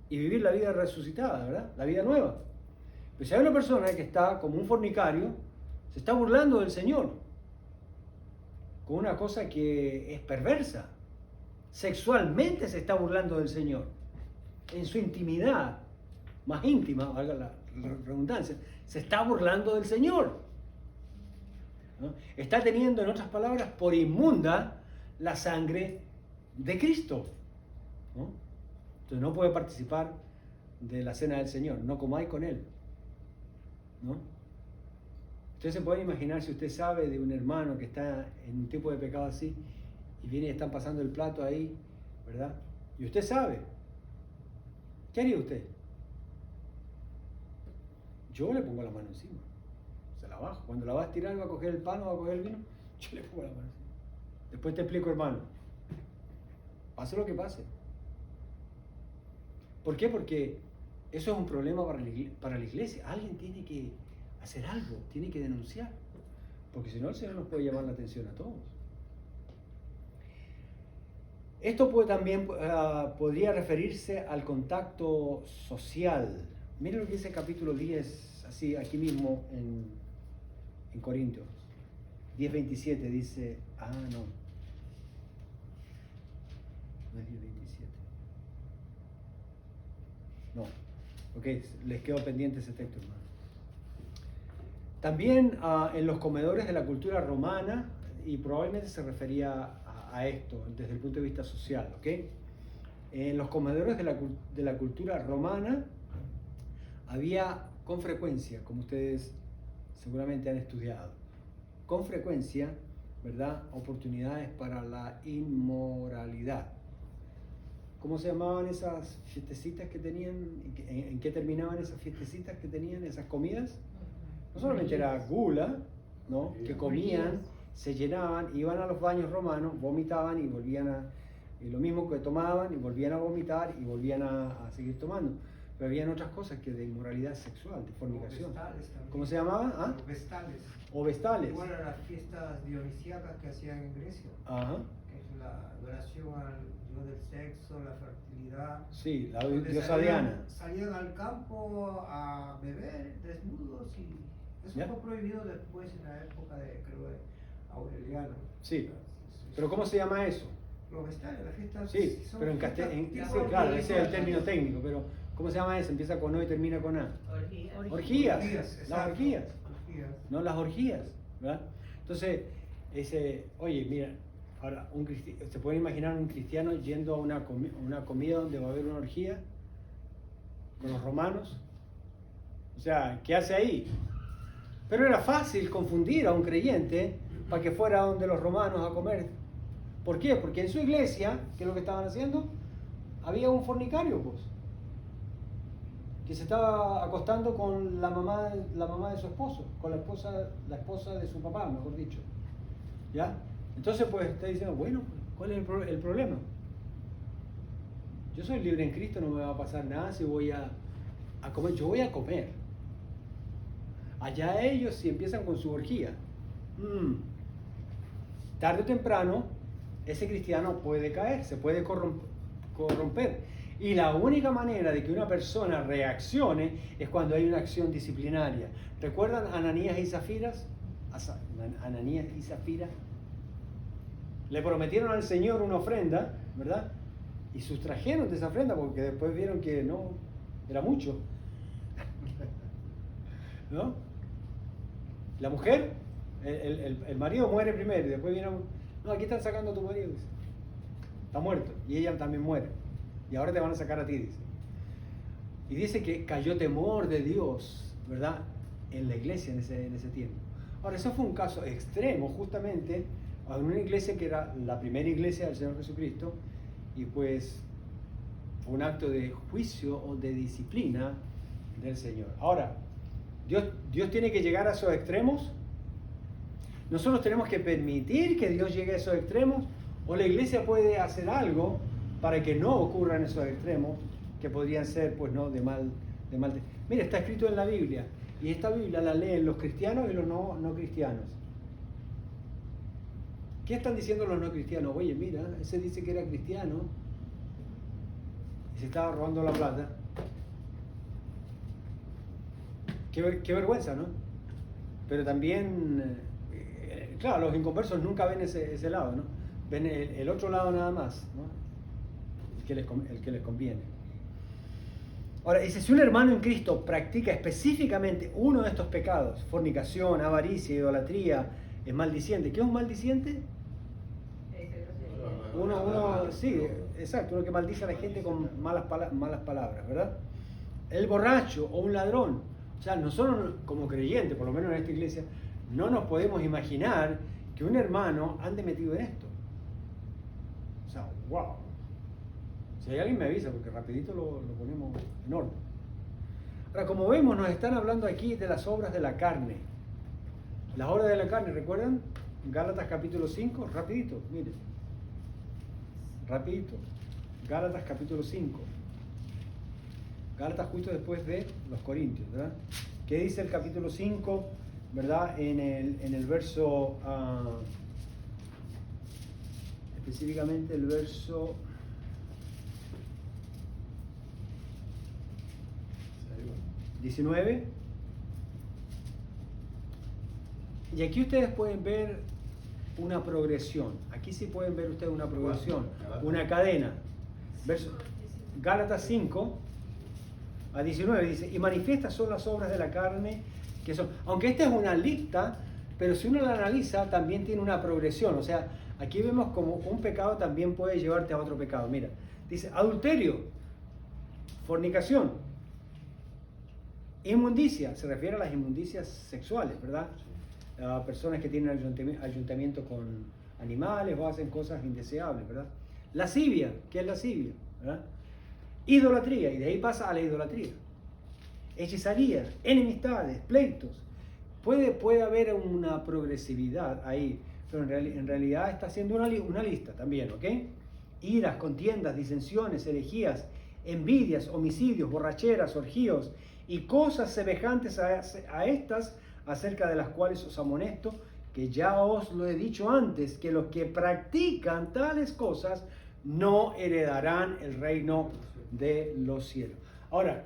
y vivir la vida resucitada, ¿verdad? La vida nueva. Pero si hay una persona que está como un fornicario, se está burlando del Señor con una cosa que es perversa. Sexualmente se está burlando del Señor. En su intimidad más íntima, valga la redundancia, se está burlando del Señor, ¿no? Está teniendo, en otras palabras, por inmunda la sangre de Cristo, ¿no? Entonces no puede participar de la cena del Señor, no comáis con Él, ¿no? Ustedes se pueden imaginar, si usted sabe de un hermano que está en un tipo de pecado así, y viene y están pasando el plato ahí, ¿verdad? Y usted sabe, ¿qué haría usted? Yo le pongo la mano encima, se la bajo. Cuando la va a estirar, va a coger el pan o va a coger el vino, yo le pongo la mano encima. Después te explico, hermano. Pase lo que pase. ¿Por qué? Porque eso es un problema para la iglesia. Alguien tiene que hacer algo, tiene que denunciar. Porque si no, el Señor nos puede llamar la atención a todos. Esto también podría referirse al contacto social. Miren lo que dice el capítulo 10, así aquí mismo en Corintios. 10:27 dice, no es 10:27. No, ok, les quedó pendiente ese texto, hermano. También en los comedores de la cultura romana, y probablemente se refería a esto desde el punto de vista social, ¿ok? En los comedores de la cultura romana había con frecuencia, como ustedes seguramente han estudiado, con frecuencia, ¿verdad?, oportunidades para la inmoralidad. ¿Cómo se llamaban esas fiestecitas que tenían? ¿En qué terminaban esas fiestecitas que tenían, esas comidas? No solamente era gula, ¿no?, que comían, se llenaban, iban a los baños romanos, vomitaban y volvían y lo mismo que tomaban y volvían a vomitar y volvían a seguir tomando. Pero habían otras cosas que de inmoralidad sexual, de fornicación. ¿Cómo se llamaba? Vestales. O vestales. Igual a las fiestas dionisíacas que hacían en Grecia. Ajá. Que es la adoración al dios del sexo, la fertilidad. Sí, la donde diosa Diana. Salían al campo a beber desnudos y eso ¿Ya? fue prohibido después en la época de, creo, de Aureliano. Sí. ¿Pero cómo se llama eso? Los vestales, las fiestas. Sí, son pero en fiestas castellano, tipo claro, ese es el religiosa. término técnico, pero ¿cómo se llama eso? Empieza con O y termina con A. Orgías. Orgías, Orgías, las exacto. orgías, Orgías. no las orgías, ¿verdad? Entonces, oye, mira, ahora, ¿se puede imaginar un cristiano yendo a una comida donde va a haber una orgía con los romanos? O sea, ¿qué hace ahí? Pero era fácil confundir a un creyente para que fuera donde los romanos a comer. ¿Por qué? Porque en su iglesia, ¿qué es lo que estaban haciendo? Había un fornicario, pues, que se estaba acostando con la mamá de su esposo, con la esposa de su papá, mejor dicho. ¿Ya? Entonces, pues, está diciendo, bueno, ¿cuál es el problema? Yo soy libre en Cristo, no me va a pasar nada si voy a comer. Yo voy a comer. Allá ellos si empiezan con su orgía. Tarde o temprano, ese cristiano puede caer, se puede corromper. Y la única manera de que una persona reaccione es cuando hay una acción disciplinaria. ¿Recuerdan Ananías y Zafira? Ananías y Zafira le prometieron al Señor una ofrenda, ¿verdad? Y sustrajeron de esa ofrenda porque después vieron que no era mucho. ¿No? La mujer, el marido muere primero y después viene, no, aquí están sacando a tu marido, dice. Está muerto y ella también muere. Y ahora te van a sacar a ti, dice. Y dice que cayó temor de Dios, ¿verdad?, en la iglesia en ese tiempo. Ahora, eso fue un caso extremo, justamente, en una iglesia que era la primera iglesia del Señor Jesucristo, y pues fue un acto de juicio o de disciplina del Señor. Ahora, ¿Dios tiene que llegar a esos extremos? ¿Nosotros tenemos que permitir que Dios llegue a esos extremos? ¿O la iglesia puede hacer algo para que no ocurran esos extremos que podrían ser, pues no, de mal. Mira, está escrito en la Biblia, y esta Biblia la leen los cristianos y los no cristianos. ¿Qué están diciendo los no cristianos? Oye, mira, ese dice que era cristiano y se estaba robando la plata. Qué vergüenza, ¿no? Pero también, claro, los inconversos nunca ven ese lado, ¿no? Ven el otro lado nada más, ¿no? El que les conviene. Ahora, dice, si un hermano en Cristo practica específicamente uno de estos pecados, fornicación, avaricia, idolatría, es maldiciente. ¿Qué es un maldiciente? Sí, exacto, uno que maldice a la gente con malas palabras, ¿verdad? El borracho o un ladrón. O sea, nosotros como creyentes, por lo menos en esta iglesia, no nos podemos imaginar que un hermano ande metido en esto. O sea, wow. Si hay alguien me avisa, porque rapidito lo ponemos en orden. Ahora, como vemos, nos están hablando aquí de las obras de la carne. Las obras de la carne, ¿recuerdan? Gálatas capítulo 5, rapidito, miren. Rapidito. Gálatas capítulo 5. Gálatas justo después de los Corintios, ¿verdad? ¿Qué dice el capítulo 5, verdad? En el verso, específicamente el verso 19. Y aquí ustedes pueden ver una progresión. Aquí sí pueden ver ustedes una progresión, una cadena. Gálatas 5 a 19 dice, y manifiestas son las obras de la carne, que son, aunque esta es una lista, pero si uno la analiza también tiene una progresión. O sea, aquí vemos como un pecado también puede llevarte a otro pecado. Mira, dice adulterio, fornicación, inmundicia, se refiere a las inmundicias sexuales, ¿verdad? Personas que tienen ayuntamiento con animales o hacen cosas indeseables, ¿verdad? Lascivia, ¿qué es lascivia? ¿Verdad? Idolatría, y de ahí pasa a la idolatría. Hechizaría, enemistades, pleitos. Puede haber una progresividad ahí, pero en realidad está haciendo una lista también, ¿ok? Iras, contiendas, disensiones, herejías, envidias, homicidios, borracheras, orgíos y cosas semejantes a estas, acerca de las cuales os amonesto, que ya os lo he dicho antes, que los que practican tales cosas no heredarán el reino de los cielos. Ahora,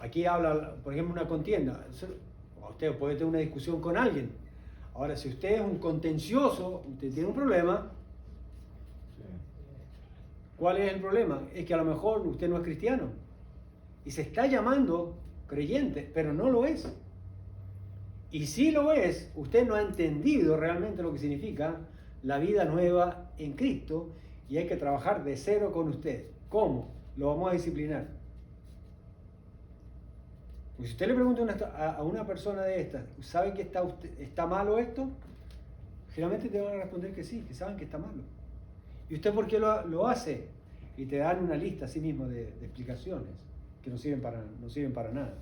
aquí habla, por ejemplo, una contienda. Usted puede tener una discusión con alguien. Ahora, si usted es un contencioso, usted tiene un problema. ¿Cuál es el problema? Es que a lo mejor usted no es cristiano y se está llamando creyente, pero no lo es. Y si lo es, usted no ha entendido realmente lo que significa la vida nueva en Cristo y hay que trabajar de cero con usted. ¿Cómo? Lo vamos a disciplinar. Pues si usted le pregunta a una persona de estas, ¿sabe que está malo esto? Generalmente te van a responder que sí, que saben que está malo. ¿Y usted por qué lo hace? Y te dan una lista a sí mismo de explicaciones que no sirven para nada,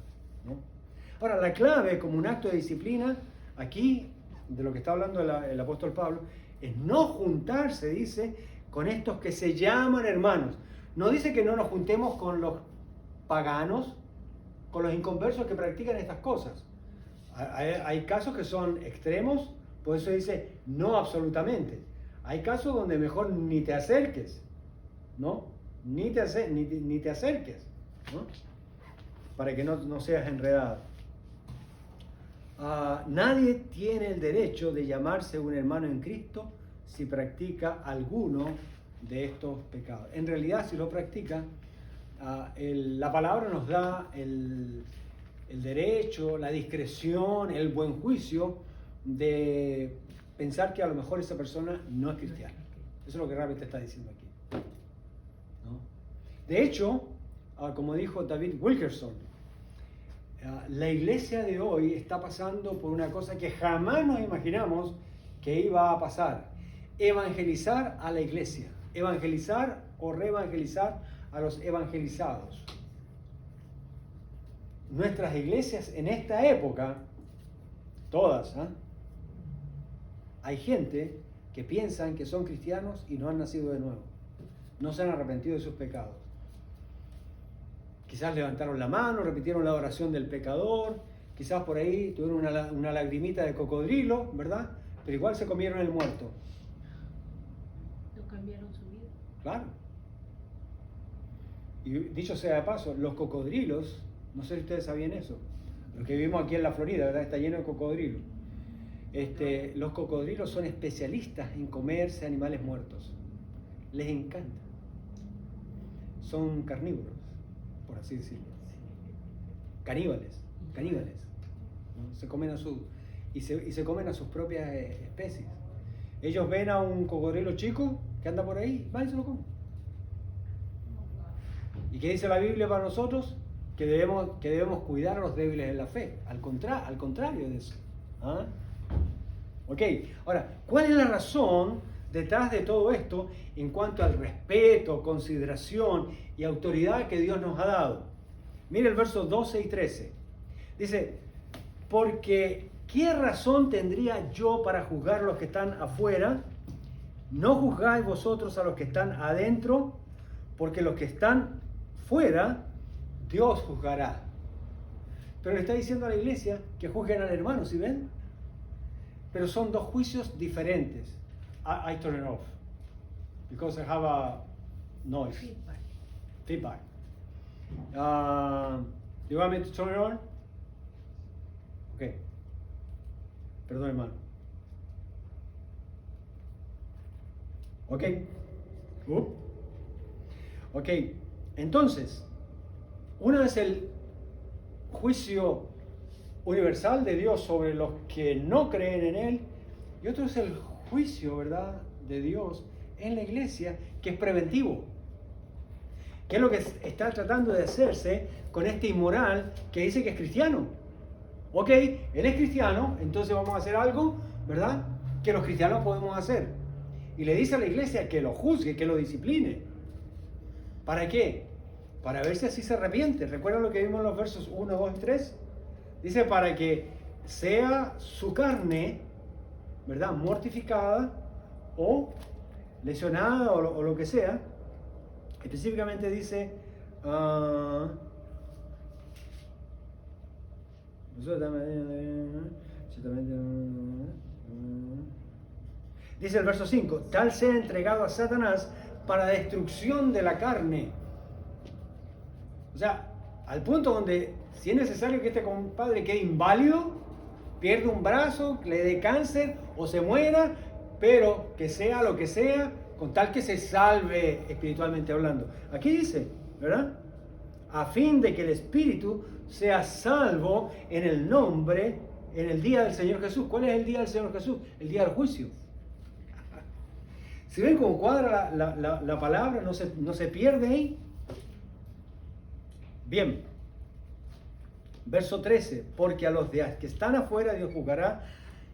¿no? Ahora, la clave como un acto de disciplina, aquí, de lo que está hablando el apóstol Pablo, es no juntarse, dice, con estos que se llaman hermanos. No dice que no nos juntemos con los paganos, con los inconversos que practican estas cosas. Hay casos que son extremos, por eso dice no absolutamente. Hay casos donde mejor ni te acerques, ¿no? Ni te acerques, ¿no? Para que no seas enredado. Nadie tiene el derecho de llamarse un hermano en Cristo si practica alguno de estos pecados. En realidad, si lo practica, la palabra nos da el derecho, la discreción, el buen juicio de pensar que a lo mejor esa persona no es cristiana. Eso es lo que realmente está diciendo aquí, ¿no? De hecho, como dijo David Wilkerson, la iglesia de hoy está pasando por una cosa que jamás nos imaginamos que iba a pasar. Evangelizar a la iglesia. Evangelizar o reevangelizar a los evangelizados. Nuestras iglesias en esta época, todas, hay gente que piensan que son cristianos y no han nacido de nuevo. No se han arrepentido de sus pecados. Quizás levantaron la mano, repitieron la oración del pecador, quizás por ahí tuvieron una lagrimita de cocodrilo, ¿verdad? Pero igual se comieron el muerto. No cambiaron su vida. Claro. Y dicho sea de paso, los cocodrilos, no sé si ustedes sabían eso, los que vivimos aquí en la Florida, ¿verdad? Está lleno de cocodrilos. Los cocodrilos son especialistas en comerse animales muertos. Les encanta. Son carnívoros, por así decirlo. Caníbales. ¿No? Se comen y se comen a sus propias especies. Ellos ven a un cocodrilo chico que anda por ahí, van y se lo comen. ¿Y qué dice la Biblia para nosotros? Que debemos cuidar a los débiles en la fe. Al contrario de eso. ¿Ah? Ok, ahora, ¿cuál es la razón detrás de todo esto en cuanto al respeto, consideración y autoridad que Dios nos ha dado? Mire el verso 12 y 13. Dice, porque ¿qué razón tendría yo para juzgar a los que están afuera? ¿No juzgáis vosotros a los que están adentro? Porque los que están fuera, Dios juzgará. Pero le está diciendo a la iglesia que juzguen al hermano, ¿sí ven? Pero son dos juicios diferentes. I turn it off because I have a noise. Feedback. You want me to turn it on? Okay. Perdón, hermano. Okay. Okay. Entonces, uno es el juicio universal de Dios sobre los que no creen en Él, y otro es el juicio, ¿verdad?, de Dios en la iglesia, que es preventivo. ¿Qué es lo que está tratando de hacerse con este inmoral que dice que es cristiano? Ok, él es cristiano, entonces vamos a hacer algo, ¿verdad?, que los cristianos podemos hacer. Y le dice a la iglesia que lo juzgue, que lo discipline. ¿Para qué? Para ver si así se arrepiente. ¿Recuerdan lo que vimos en los versos 1, 2 y 3? Dice, para que sea su carne, ¿verdad?, mortificada o lesionada o lo que sea. Específicamente dice, dice el verso 5, tal sea entregado a Satanás para destrucción de la carne. O sea, al punto donde, si es necesario que este compadre quede inválido, pierda un brazo, le dé cáncer o se muera, pero que sea lo que sea, con tal que se salve espiritualmente hablando. Aquí dice, ¿verdad? A fin de que el espíritu sea salvo en el nombre, en el día del Señor Jesús. ¿Cuál es el día del Señor Jesús? El día del juicio. ¿Si ven cómo cuadra la palabra? No se pierde ahí. Bien. Verso 13. Porque a los que están afuera Dios juzgará.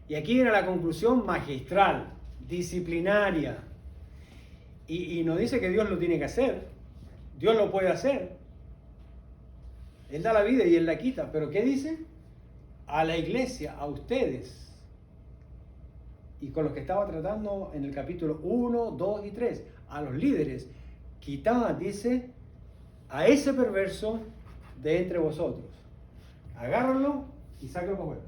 Y aquí viene la conclusión magistral, disciplinaria. Y no dice que Dios lo tiene que hacer. Dios lo puede hacer. Él da la vida y Él la quita. ¿Pero qué dice? A la iglesia, a ustedes. Y con los que estaba tratando en el capítulo 1, 2 y 3. A los líderes. Quitad, dice, a ese perverso de entre vosotros. Agárrenlo y sáquenlo para afuera.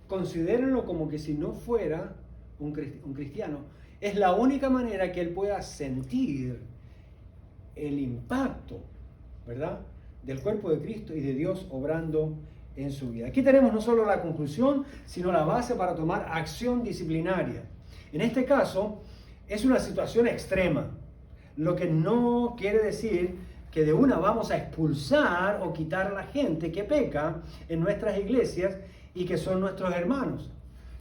Considérenlo como que si no fuera un cristiano. Es la única manera que él pueda sentir el impacto, ¿verdad?, del cuerpo de Cristo y de Dios obrando en su vida. Aquí tenemos no solo la conclusión, sino la base para tomar acción disciplinaria. En este caso, es una situación extrema, lo que no quiere decir que de una vamos a expulsar o quitar a la gente que peca en nuestras iglesias y que son nuestros hermanos.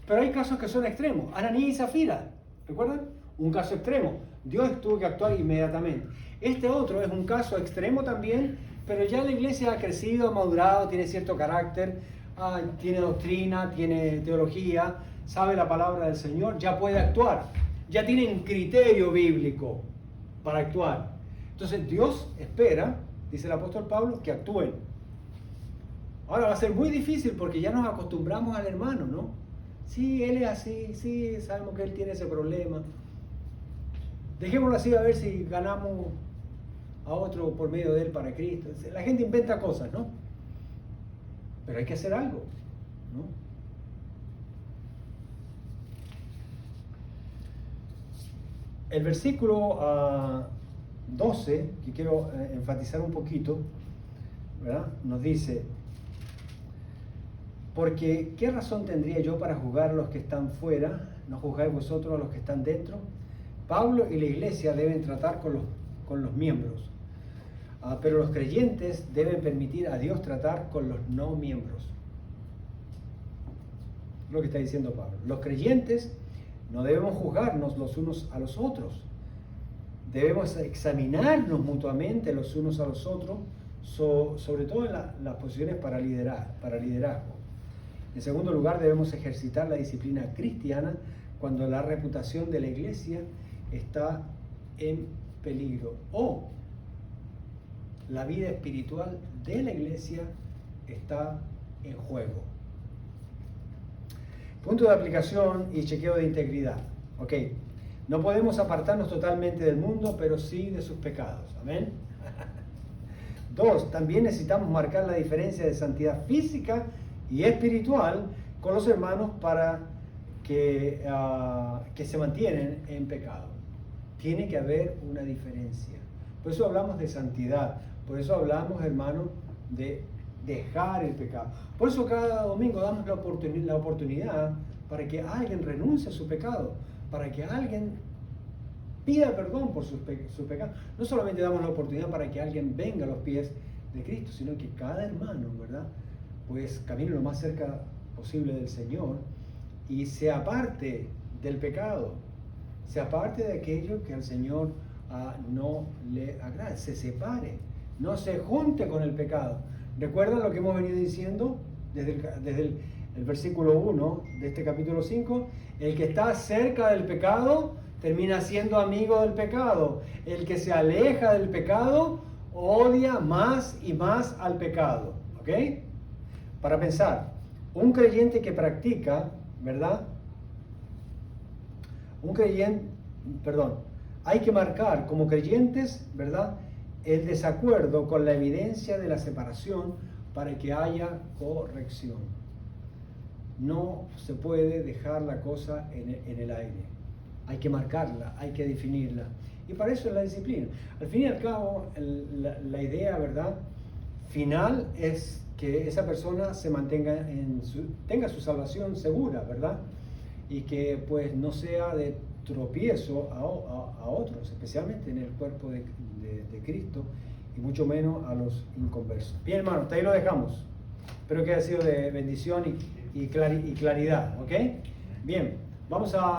Pero hay casos que son extremos. Ananías y Zafira, ¿recuerdan? Un caso extremo. Dios tuvo que actuar inmediatamente. Este otro es un caso extremo también, pero ya la iglesia ha crecido, ha madurado, tiene cierto carácter, tiene doctrina, tiene teología, sabe la palabra del Señor, ya puede actuar. Ya tienen criterio bíblico para actuar. Entonces Dios espera, dice el apóstol Pablo, que actúen. Ahora va a ser muy difícil porque ya nos acostumbramos al hermano, ¿no? Sí, él es así, sí, sabemos que él tiene ese problema. Dejémoslo así a ver si ganamos a otro por medio de él para Cristo. La gente inventa cosas, ¿no? Pero hay que hacer algo, ¿no? El versículo 12, que quiero enfatizar un poquito, ¿verdad? Nos dice: porque ¿qué razón tendría yo para juzgar a los que están fuera? ¿No juzgáis vosotros a los que están dentro? Pablo y la iglesia deben tratar con los miembros, pero los creyentes deben permitir a Dios tratar con los no miembros. Es lo que está diciendo Pablo. Los creyentes no debemos juzgarnos los unos a los otros. Debemos examinarnos mutuamente los unos a los otros, sobre todo en las posiciones para liderazgo. En segundo lugar, debemos ejercitar la disciplina cristiana cuando la reputación de la iglesia está en peligro o la vida espiritual de la iglesia está en juego. Punto de aplicación y chequeo de integridad. Ok, no podemos apartarnos totalmente del mundo, pero sí de sus pecados. Amén. 2. También necesitamos marcar la diferencia de santidad física y espiritual con los hermanos para que se mantienen en pecado. Tiene que haber una diferencia. Por eso hablamos de santidad. Por eso hablamos, hermanos, de dejar el pecado. Por eso cada domingo damos la oportunidad para que alguien renuncie a su pecado, para que alguien pida perdón por sus pecados. No solamente damos la oportunidad para que alguien venga a los pies de Cristo, sino que cada hermano, ¿verdad?, pues camine lo más cerca posible del Señor y se aparte del pecado, se aparte de aquello que al Señor no le agrada, se separe, no se junte con el pecado. ¿Recuerdan lo que hemos venido diciendo desde el versículo 1 de este capítulo 5? El que está cerca del pecado termina siendo amigo del pecado. El que se aleja del pecado odia más y más al pecado. ¿Ok? Para pensar, un creyente que practica, ¿verdad? Hay que marcar como creyentes, ¿verdad?, el desacuerdo con la evidencia de la separación para que haya corrección. No se puede dejar la cosa en el aire. Hay que marcarla, hay que definirla. Y para eso es la disciplina. Al fin y al cabo, la idea, ¿verdad?, final es que esa persona se mantenga tenga su salvación segura, ¿verdad? Y que pues no sea de tropiezo a otros, especialmente en el cuerpo de Cristo, y mucho menos a los inconversos. Bien, hermanos, hasta ahí lo dejamos. Espero que haya sido de bendición y claridad, ¿ok? Bien, vamos a